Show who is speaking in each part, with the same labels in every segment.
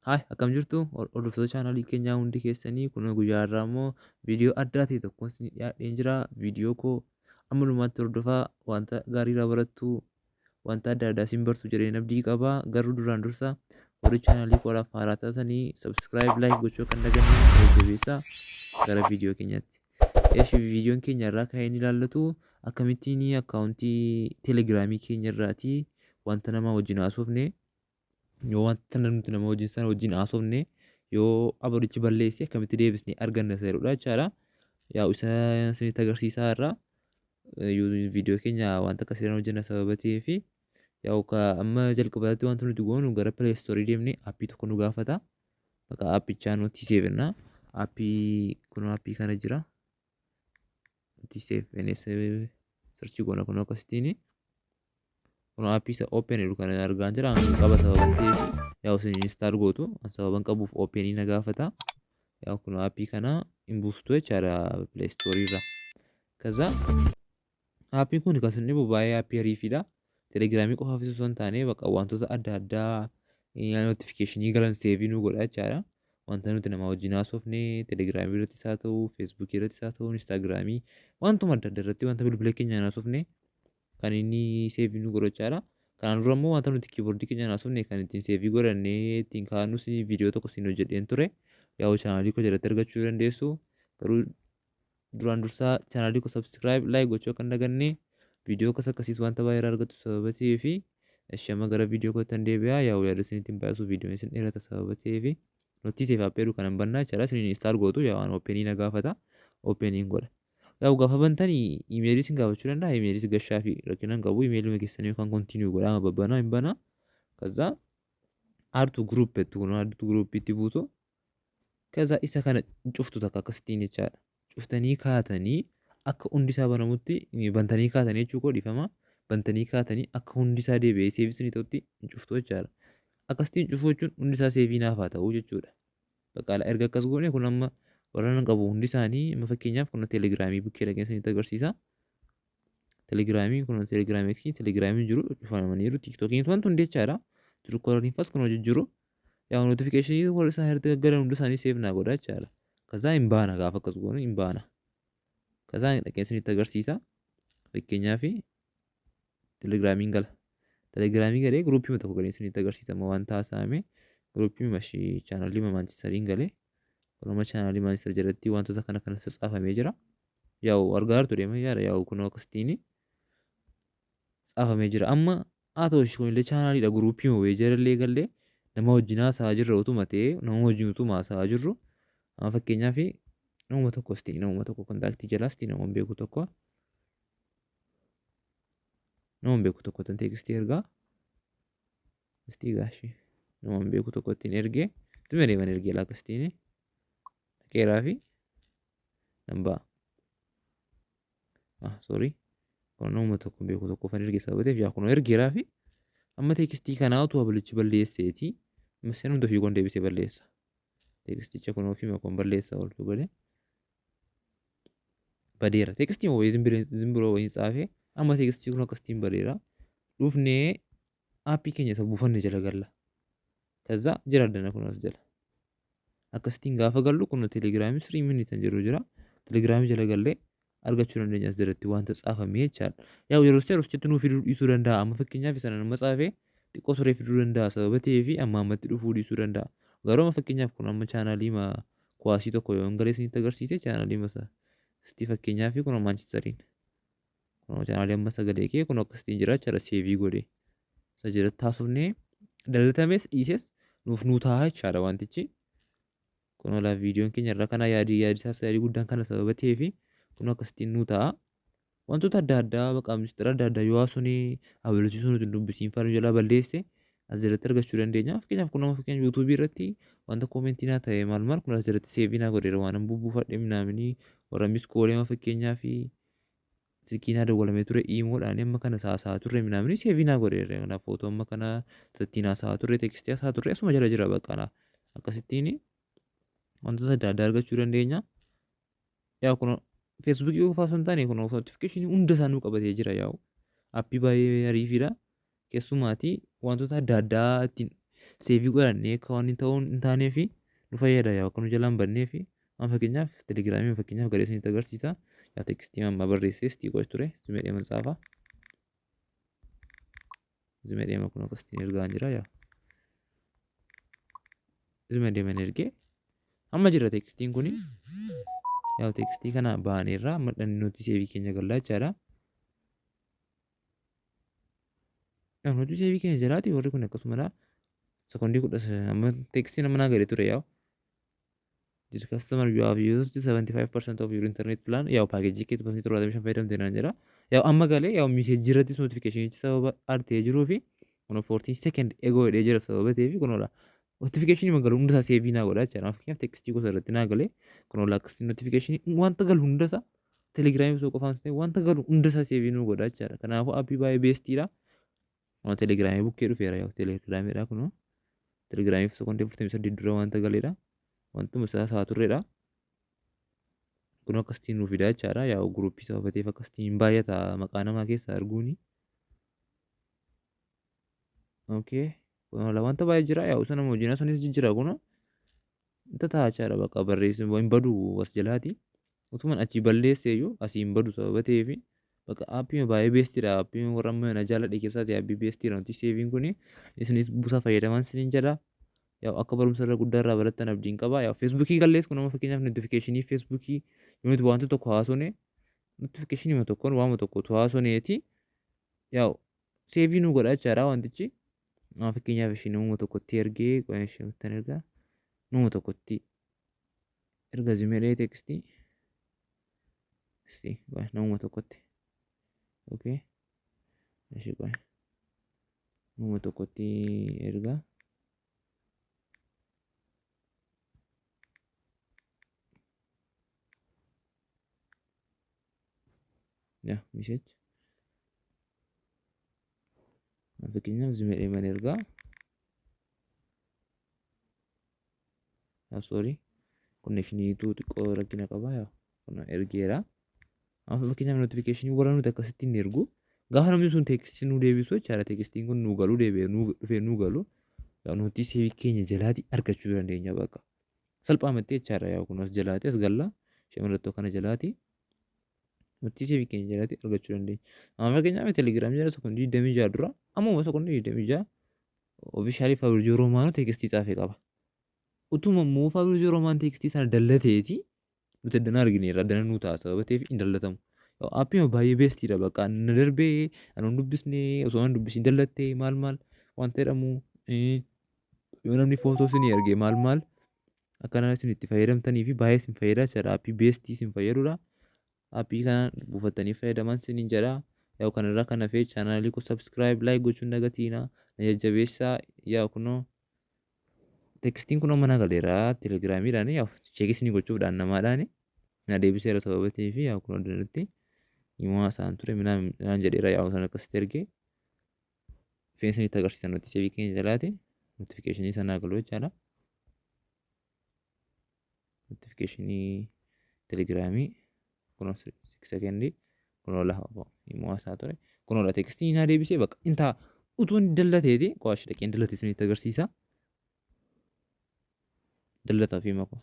Speaker 1: Hai, akkam jirtu hordoftoota chaanaalii keenyaa hundi keessanii kun guyyaa irraa immoo viidiyoo addaa ta'e tokko isin dhiyaadheen jira. Viidiyoo koo ammalumaatti hordofaa wanta gaarii irraa barattu wanta adda addaa isin bartu jedheen abdii qaba. Garuu duraan dursa warri chaanaalii koodhaaf haaraa taatanii subscribe like gochuu kan daganne jajjabeessaa gara viidiyoo keenyaatti. Viidiyoon keenya irraa kan inni ilaallatu akkamittiin akkaawuntii teelegiraamii keenya irraatii wanta nama wajjin haasofne yoo wanta nuti nama wajjin sana wajjin haasofne yoo abarichi balleesse akkamitti deebisnee arganna isa jedhudha jechaadha. Yaa isa isinitti agarsiisaa irraa viidiyoo keenya wanta akkasiidhaan hojjenna sababa ta'eef amma jalqabaatti wanta nuti goonu gara Play Store deemnee aappii tokko nu gaafata. Maqaa aappichaa nuti seefnaa. Aappii kana jira. Nuti seefnee sarchii goona kun akkasittiin. Kun aappii isa open jedhu kan argaa jira. Qaba sababa ta'eef isin install gootu sababan qabuuf open na gaafata. Kun aappii kana hin buustu jechaadha Play Store irraa. Kaza aappii kun kan inni baay'ee aappii ariifiidha. Telegiraamii qofaaf osoo hin taane wantoota adda addaa notifiikeeshinii galan seevii nu godha jechaadha. Wanta nuti nama wajjin haasofne telegiraamii irrattis haa ta'u, feesbuukii irrattis haa ta'u, instaagiraamii wantuma adda addaa irratti wanta bilbila keenyaan haasofne kan inni seevii nu godha jechaadha. Kanaan dura immoo wanta nuti kiiboordii keenyaan haasofne kan ittiin seevii godhannee ittiin kaa'annus viidiyoo tokko isin hojjedheen ture. Chaanaalii koo jalatti argachuu dandeessu. Garuu duraan dursaa chaanaalii koo subscribe like gochuu kan daganne viidiyoo akkasiis wanta baay'ee argattu sababa ta'eef amma gara viidiyoo kootti kan deebi'aa yaada isinitti baay'isuuf viidiyoon isin dheerata sababa ta'eef nuti seef aappii kana bannaa jechaadha. Isin install gootu waan openii na gaafata. Openiin godha. Gaafa bantanii imeelii isin gaafachuu danda'a. Imeelii gashaa fi rakkina hin qabu. Imeelii keessanii yookaan kontinuu godhaa babbanaa hin banaa. Kaza aartu guruupeetti kun aartu guruupiitti buutu. Kaza isa kana cuftu takka akkasittiin jechaadha. Cuftanii kaatanii akka hundi isaa banamutti bantanii kaatanii jechuu koo dhiifama. Bantanii kaatanii akka hundi isaa deebi'ee seevisanii ta'utti hin cuftu jechaadha. Akkasittiin cufuu jechuun hundi isaa seevii naaf haa ta'u jechuudha. Bakka erga akkas goone kun amma warra nan qabu hundi isaanii amma fakkeenyaaf kun teelegiraamii bukkee dhaqeen isinitti agarsiisa. Teelegiraamii kun teelegiraamii jiru cufamaniiru. Tiiktookiin wanti hundi jechaadha. Tirukkooraniin fas kun hojii jiru. Notifiikeeshinii warra isaa herda gara hundi isaanii seef naa godha jechaadha. Kazaa hin baana gaafa akkas goone hin baana. Kazaa dhaqeen isinitti agarsiisa. Fakkeenyaaf teelegiraamiin gala. Teelegiraamii galee guruupii tokko galee isinitti agarsiisa. Wanta haasa'ame guruupii mashii chaanaalii Maanchistariin galee. Kunuma chaanaalii Maanchister jalatti wantoota kana caafamee jira. Argaa jirtu deema yaada kun akkasittiin caafamee jira. Amma haa ta'u ishee kunillee chaanaaliidha guruupii wayii jalallee gallee nama wajjin haasa'aa jirra utuma ta'ee nama wajjin utuma haasa'aa jirru. Amma fakkeenyaaf nama tokko kontaaktii jalaas nama beeku tokko. Nama beeku tokko tan teekstii ergaa. Istii gaashii nama beeku tokko ittiin ergee dhuma deeman ergee laakastiin dhaqeeraa fi nan ba'a. Sorry. Kun nama tokko beeku tokko fan ergee sababa ta'eef kun ergeeraa fi amma teekstii kanaa utuu abalichi balleesseeti. Amma ofii kun deebisee balleessa. Teeksticha kun ofii makoon balleessa ooltu godhe. Badeera. Teekstii wayii zimbiroo wayii tsaafee amma teekstii kun akkasittiin badeera. Dhufnee aappii keenya isa buufanne jala galla. Kaza jira addana kun as jala. Akkasittiin gaafa gallu kun teelegiraamii 3 miniitan jedhu jira. Teelegiraamii jala gallee argachuu dandeenya as jalatti wanta caafamee jechaadha. Yeroo seerositti nuuf fiduu dhiisuu danda'a. Amma fakkeenyaaf sana nama caafee xiqqoo turee fiduu danda'a sababa ta'eef ammatti dhufuu dhiisuu danda'a. Garuu amma fakkeenyaaf kun amma chaanaalii kuwaasii tokko yoo galee isinitti agarsiise chaanaalii masa sitti fakkeenyaaf kun Maanchistariin. Kun chaanaalii amma sagalee kee kun akkasittiin jira jechaadha seevii godhee. Isa jalatti haasofnee dalatames dhiises nuuf nuu ta'a jechaadha wantichi. Kun olaa viidiyoon keenya irraa kana yaadii guddaan kana sababa ta'eef kun akkasittiin nuu ta'a. Wantoota adda addaa bakka ministeera adda addaa yoo haasofne abalachiisuu nuti dubbisiin faana jalaa balleesse as jalatti argachuu dandeenya. Fakkeenyaaf kun nama fakkeenyaaf yuutuubii irratti wanta koomentii naa ta'e maal kun as jalatti seevii naa godheera waan hin bubbuufadhe minaamini warra miskoolee fakkeenyaaf silkii naa dawwalamee ture iimoodhaan amma kana haasa'aa turre minaamini seevii naa godheera. Kanaaf footoo amma kana sattiin haasa'aa turre teekstii haasa'aa turre asuma jala jira bakka akkasittiin wantoota adda addaa argachuu dandeenya. Kun feesbuukii qofaa osoo hin taane kun notifiikeeshinii hunda isaa nuu qabatee jira aappii baay'ee ariifiidha. Keessumaatii wantoota adda addaa ittiin seevii godhannee akka waan ta'uun hin taanee fi nu fayyada yaa akka nu jalaan bannee fi amma fakkeenyaaf telegiraamii fakkeenyaaf gadhee isinitti agarsiisa yaa tekstii amma barreessee stii qo'achi ture zimedhee mansaafaa zimedhee makuna kastiin ergaan jira yaa zimedhee man ergee amma jira tekstiin kuni yaa tekstii kana baaneerraa madhanni nuti seevii keenya gallaa jechaadha. Yaa nuti seevii keenya jalaati warri kun akkasumadha. Sekondii 10 amma tekstiin amma naa gadee ture yaa this customer you have used 75% of your internet plan yaw package kit bansi 75 fayyadamte naan jira yaw amma galee yaw message jirratti notification ichi sababa artee jiruu fi 14 second ego edee jira sababa ta'eef kunola notification magalu hunda isaa save naa godha jechuudha fakkeenyaaf text gosa irratti naa galee kunola akkasi notification wanta galu hunda isaa telegram soo qofaan ta'e wanta galu hunda isaa save nu godha jechuudha kanaafuu appii baay'ee beestiidha waan telegram bukkee dhufeera yaw telegram dha kuno telegram second 48 dura wanta galeedha wantuma isaa turreedha. Kun akkasitiin nuuf fidaa jechaadha. Yaa guruppii sababateef akkasitiin baay'ata maqaa namaa keessaa arguuni. Okay. Wala wanta baay'ee jira yaa usa nama hojiina sunis jijjira kuna. Inta ta'a jechaadha bakka barreessin waan badu as jalaati. Utuman achi balleessee iyyuu asii hin badu sababateef bakka aappii baay'ee beestiidha. Aappii warra amma na jaaladhe keessaati aappii beestiidha. Wanti seeviin kuni isinis buusaa fayyadaman siniin jedha. Yaw akka barumsa irra guddaa irraa barattan abdiin qaba yaw feesbuukii gallees kun amma fakkeenyaaf notifiikeeshinii feesbuukii yoo nuti wanta tokko haasofne notifiikeeshinii ma tokkoon waama tokko tu haasofneeti yaw seevii nu godha jechaadha wantichi amma fakkeenyaaf ishii namuma tokkotti ergee qo'ee ishee ergaa namuma tokkotti erga zimedhee tekstii namuma tokkotti okay ishii qo'ee namuma tokkotti ergaa ya message fakkeenyaaf zimedhee man ergaa sorry connection xiqqoo rakkina qaba yaa kun ergeera amma fakkeenyaaf notification warra nuti akkasitti hin ergu gaafa namni sun tekstii nu deebisu jechaadha tekstiin kun nu galuu deebi'ee nu dhufee nu galu yaa nuti seevii keenya jalaati argachuu dandeenya bakka salphaamatti jechaadha yaa kun as jalaati as galla ishee mallattoo kana jalaati nuti seevii keenya jalaati argachuu dandeenya. Amma fakkeenyaaf telegiraam jala sekondii 26 dura ammuma sekondii 26 ofishaalii Fabrizio Romano tekstii xaafee qaba. Utuma immoo Fabrizio Romano tekstii sana dallateeti nuti addana argineerra addana nu ta'a sababa ta'eef hin dallatamu. Aappii baay'ee beestiidha bakka na darbee anuun dubbisnee osoo hin dubbisiin dallattee maal wanta jedhamu yoo namni footoo isinii ergee maal akkana isin itti fayyadamtanii fi baay'ee isin fayyada jechaadha aappii beestii isin fayyadudha. Aappii kana buufattanii fayyadaman siniin jedha yaa kanarraa kan hafee chaanaalii kun subscribe like gochuun dagatiina na jajjabeessaa yaa kunoo tekstiin kun amma na galeera telegiraamiidhaan yaa cheekii isinii gochuufdhaan namaadhaan na deebiseera sababa ta'eef yaa kun hundinatti himaa isaan ture minaan jedheera yaa sana akkasitti ergee feensinitti agarsiisan nuti seevii keenya jalaati notifiikeeshinii sanaa galuu jechaadha. Notifiikeeshinii telegiraamii kuno 6 sekendi kuno lafa himaa isaa ture kuno la tekstii na deebisee bakka inta utuun dallateeti qo'ashi dhaqeen dallate isinitti agarsiisa. Dallataa fi mako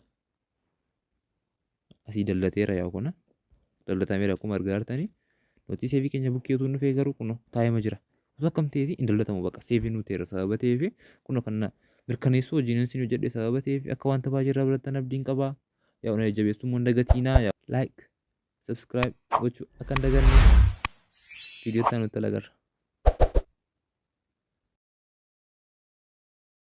Speaker 1: asii dallateera yaa kuna dallatameera akkuma argaa jirtanii nuti seevii keenya bukkeetu dhufee garuu kuno taa'ima jira osoo akkam ta'eeti hin dallatamu bakka seevii nu ta'eera sababa ta'eef kuno kan mirkaneessuu hojiin isin hojjedhe sababa ta'eef akka wanta baay'ee irraa barattan abdiin qaba yaa una jajjabeessuu immoo dagatiinaa yaa like subscribe gochuu akka hin daganne viidiyoo itti aanutti agarra.